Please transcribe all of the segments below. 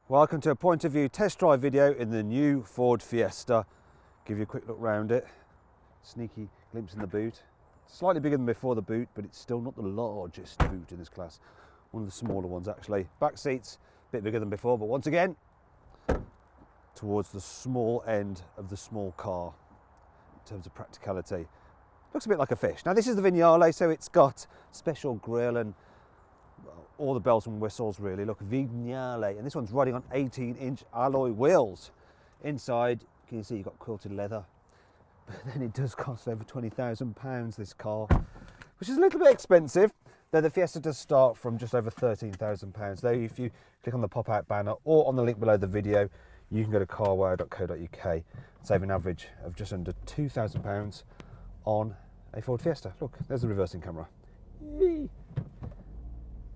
Welcome to a point of view test drive video in the new Ford Fiesta. Give you a quick look round it. Sneaky glimpse in the boot. Slightly bigger than before the boot, but it's still not the largest boot in this class. One of the smaller ones actually. Back seats, a bit bigger than before, but once again, towards the small end of the small car in terms of practicality. Looks a bit like a fish. Now this is the Vignale, so it's got special grille and all the bells and whistles really. Look, Vignale, and this one's riding on 18-inch alloy wheels. Inside, can you see you've got quilted leather, but then it does cost over £20,000 this car, which is a little bit expensive, though the Fiesta does start from just over £13,000. Though if you click on the pop-out banner or on the link below the video, you can go to carwow.co.uk and save an average of just under £2,000 on a Ford Fiesta. Look, there's the reversing camera. Yee.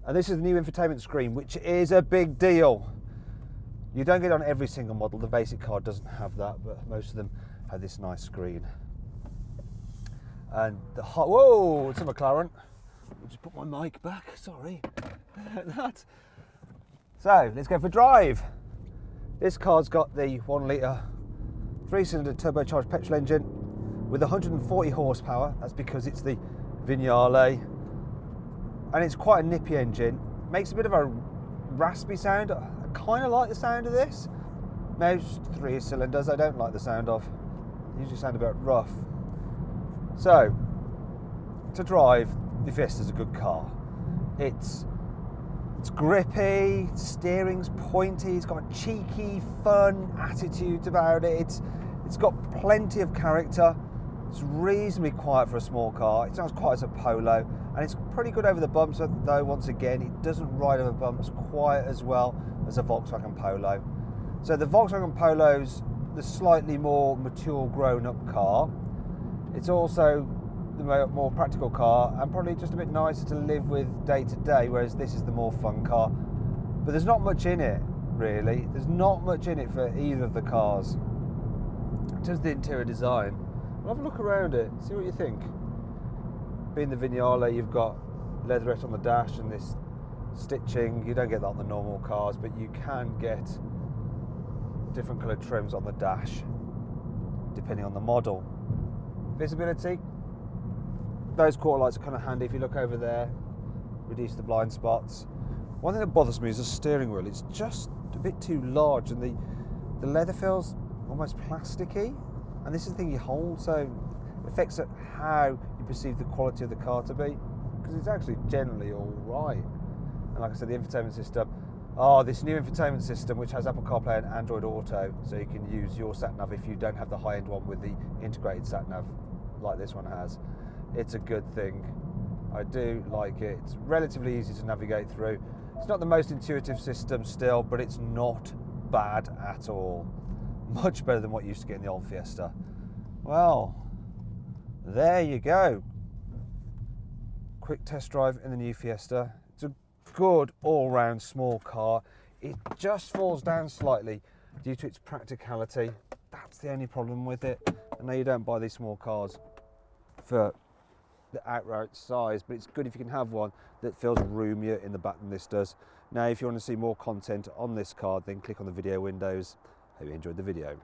And this is the new infotainment screen, which is a big deal. You don't get it on every single model. The basic car doesn't have that, but most of them have this nice screen. And the whoa, it's a McLaren. I'll just put my mic back, sorry. That. So, let's go for a drive. This car's got the 1 litre 3-cylinder turbocharged petrol engine with 140 horsepower. That's because it's the Vignale. And it's quite a nippy engine. Makes a bit of a raspy sound. I kind of like the sound of this. Most 3-cylinders I don't like the sound of. They usually sound a bit rough. So, to drive, the Fiesta's a good car. It's grippy, steering's pointy, it's got a cheeky, fun attitude about it. It's got plenty of character. It's reasonably quiet for a small car. It's not as quiet as a Polo, and it's pretty good over the bumps, though once again it doesn't ride over bumps quite as well as a Volkswagen Polo. So the Volkswagen Polo's the slightly more mature, grown-up car. It's also the more practical car and probably just a bit nicer to live with day to day, whereas this is the more fun car. But there's not much in it, really. There's not much in it for either of the cars. In terms of the interior design, well, have a look around it, see what you think. Being the Vignale, you've got leatherette on the dash and this stitching. You don't get that on the normal cars, but you can get different coloured trims on the dash depending on the model. Visibility, those quarter lights are kind of handy. If you look over there, reduce the blind spots. One thing that bothers me is the steering wheel. It's just a bit too large, and the leather feels almost plasticky, and this is the thing you hold, so it affects how you perceive the quality of the car to be, because it's actually generally all right. And like I said, the infotainment system, this new infotainment system, which has Apple CarPlay and Android Auto, so you can use your sat-nav if you don't have the high-end one with the integrated sat-nav like this one has. It's a good thing. I do like it. It's relatively easy to navigate through. It's not the most intuitive system still, but it's not bad at all. Much better than what you used to get in the old Fiesta. Well, there you go. Quick test drive in the new Fiesta. It's a good all-round small car. It just falls down slightly due to its practicality. That's the only problem with it. I know you don't buy these small cars for the outright size, but it's good if you can have one that feels roomier in the back than this does. Now, if you want to see more content on this car, then click on the video windows. Hope you enjoyed the video.